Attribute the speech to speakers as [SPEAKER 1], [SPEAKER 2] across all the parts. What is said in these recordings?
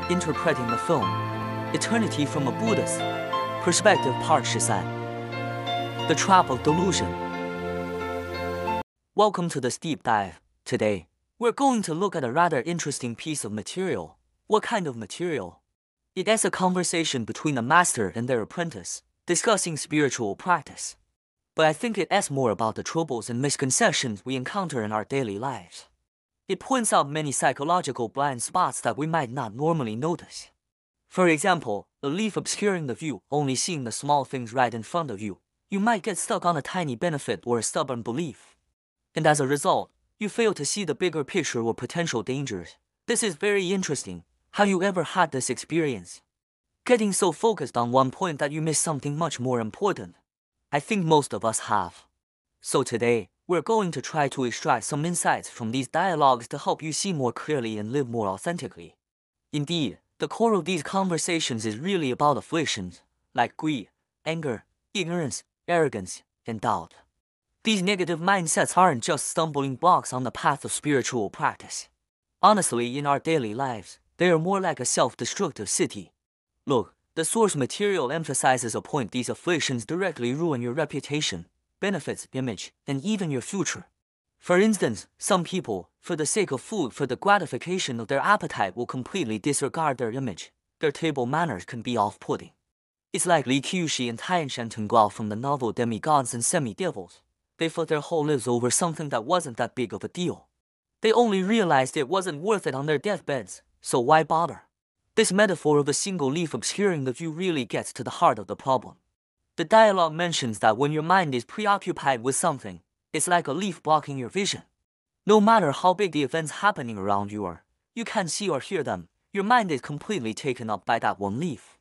[SPEAKER 1] interpreting the film Eternity from a Buddhist perspective, Part 13. The Trap of Delusion. Welcome to this deep dive. Today, we're going to look at a rather interesting piece of material. What kind of material? It is a conversation between a master and their apprentice, discussing spiritual practice. But I think it is more about the troubles and misconceptions we encounter in our daily lives. It points out many psychological blind spots that we might not normally notice. For example, a leaf obscuring the view, only seeing the small things right in front of you. You might get stuck on a tiny benefit or a stubborn belief. And as a result, you fail to see the bigger picture or potential dangers. This is very interesting. Have you ever had this experience? Getting so focused on one point that you miss something much more important? I think most of us have. So today, we're going to try to extract some insights from these dialogues to help you see more clearly and live more authentically. Indeed, the core of these conversations is really about afflictions, like greed, anger, ignorance, arrogance, and doubt. These negative mindsets aren't just stumbling blocks on the path of spiritual practice. Honestly, in our daily lives, they are more like a self-destructive city. Look, the source material emphasizes a point: these afflictions directly ruin your reputation, benefits, image, and even your future. For instance, some people, for the sake of food, for the gratification of their appetite, will completely disregard their image. Their table manners can be off-putting. It's like Li Qiushi and Tianshan Tengguao from the novel Demigods and Semi-Devils. They fought their whole lives over something that wasn't that big of a deal. They only realized it wasn't worth it on their deathbeds, so why bother? This metaphor of a single leaf obscuring the view really gets to the heart of the problem. The dialogue mentions that when your mind is preoccupied with something, it's like a leaf blocking your vision. No matter how big the events happening around you are, you can't see or hear them, your mind is completely taken up by that one leaf.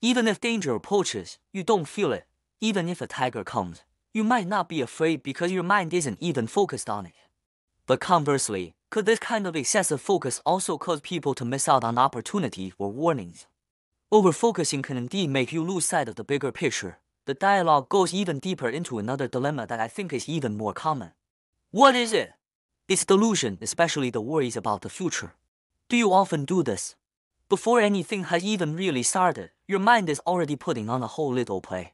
[SPEAKER 1] Even if danger approaches, you don't feel it. Even if a tiger comes, you might not be afraid because your mind isn't even focused on it. But conversely, could this kind of excessive focus also cause people to miss out on opportunity or warnings? Overfocusing can indeed make you lose sight of the bigger picture. The dialogue goes even deeper into another dilemma that I think is even more common. What is it? It's delusion, especially the worries about the future. Do you often do this? Before anything has even really started, your mind is already putting on a whole little play.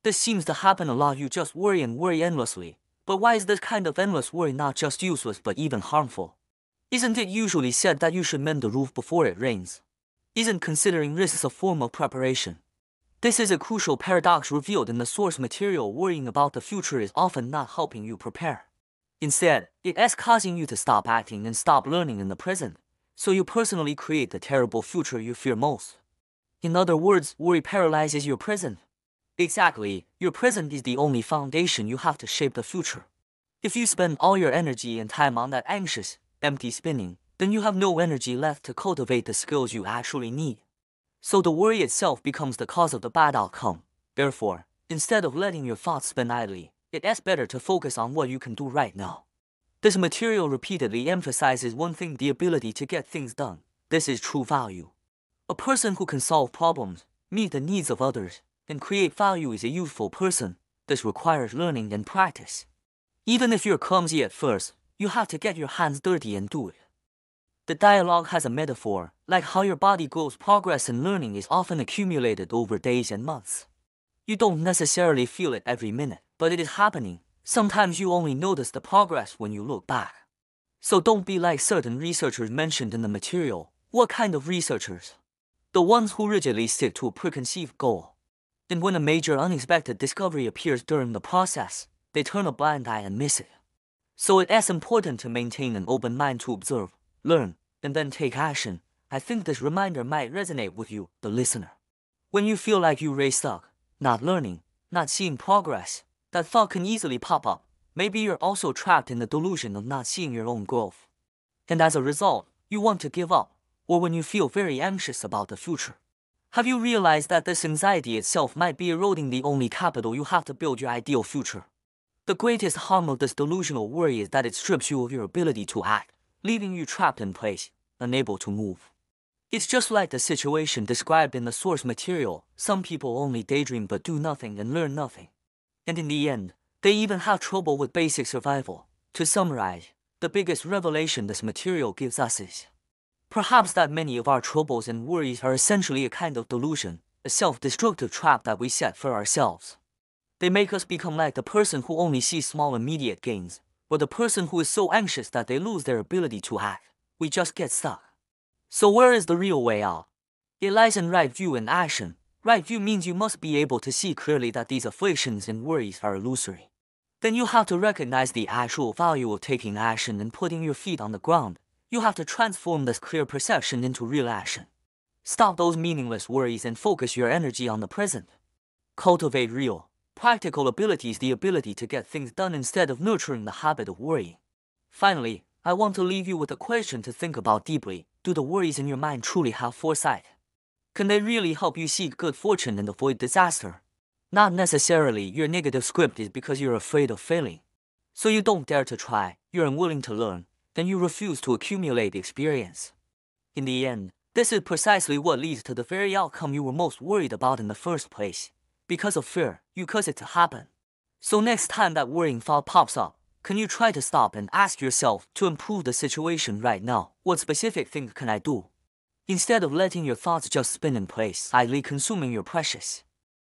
[SPEAKER 1] This seems to happen a lot. You just worry and worry endlessly. But why is this kind of endless worry not just useless but even harmful? Isn't it usually said that you should mend the roof before it rains? Isn't considering risks a form of preparation? This is a crucial paradox revealed in the source material. Worrying about the future is often not helping you prepare. Instead, it is causing you to stop acting and stop learning in the present, so you personally create the terrible future you fear most. In other words, worry paralyzes your present. Exactly, your present is the only foundation you have to shape the future. If you spend all your energy and time on that anxious, empty spinning, then you have no energy left to cultivate the skills you actually need. So the worry itself becomes the cause of the bad outcome. Therefore, instead of letting your thoughts spin idly, it is better to focus on what you can do right now. This material repeatedly emphasizes one thing: the ability to get things done. This is true value. A person who can solve problems, meet the needs of others, and create value is a useful person. This requires learning and practice. Even if you're clumsy at first, you have to get your hands dirty and do it. The dialogue has a metaphor, like how your body grows. Progress and learning is often accumulated over days and months. You don't necessarily feel it every minute, but it is happening. Sometimes you only notice the progress when you look back. So don't be like certain researchers mentioned in the material. What kind of researchers? The ones who rigidly stick to a preconceived goal. And when a major unexpected discovery appears during the process, they turn a blind eye and miss it. So it is important to maintain an open mind to observe, learn, and then take action. I think this reminder might resonate with you, the listener. When you feel like you're stuck, not learning, not seeing progress, that thought can easily pop up. Maybe you're also trapped in the delusion of not seeing your own growth. And as a result, you want to give up, or when you feel very anxious about the future. Have you realized that this anxiety itself might be eroding the only capital you have to build your ideal future? The greatest harm of this delusional worry is that it strips you of your ability to act, leaving you trapped in place, unable to move. It's just like the situation described in the source material. Some people only daydream but do nothing and learn nothing. And in the end, they even have trouble with basic survival. To summarize, the biggest revelation this material gives us is: Perhaps that many of our troubles and worries are essentially a kind of delusion, a self-destructive trap that we set for ourselves. They make us become like the person who only sees small immediate gains, or the person who is so anxious that they lose their ability to act. We just get stuck. So where is the real way out? It lies in right view and action. Right view means you must be able to see clearly that these afflictions and worries are illusory. Then you have to recognize the actual value of taking action and putting your feet on the ground. You have to transform this clear perception into real action. Stop those meaningless worries and focus your energy on the present. Cultivate real, practical abilities, the ability to get things done instead of nurturing the habit of worrying. Finally, I want to leave you with a question to think about deeply. Do the worries in your mind truly have foresight? Can they really help you seek good fortune and avoid disaster? Not necessarily. Your negative script is because you're afraid of failing. So you don't dare to try, you're unwilling to learn, then you refuse to accumulate experience. In the end, this is precisely what leads to the very outcome you were most worried about in the first place. Because of fear, you cause it to happen. So next time that worrying thought pops up, can you try to stop and ask yourself, to improve the situation right now, what specific things can I do? Instead of letting your thoughts just spin in place, idly consuming your precious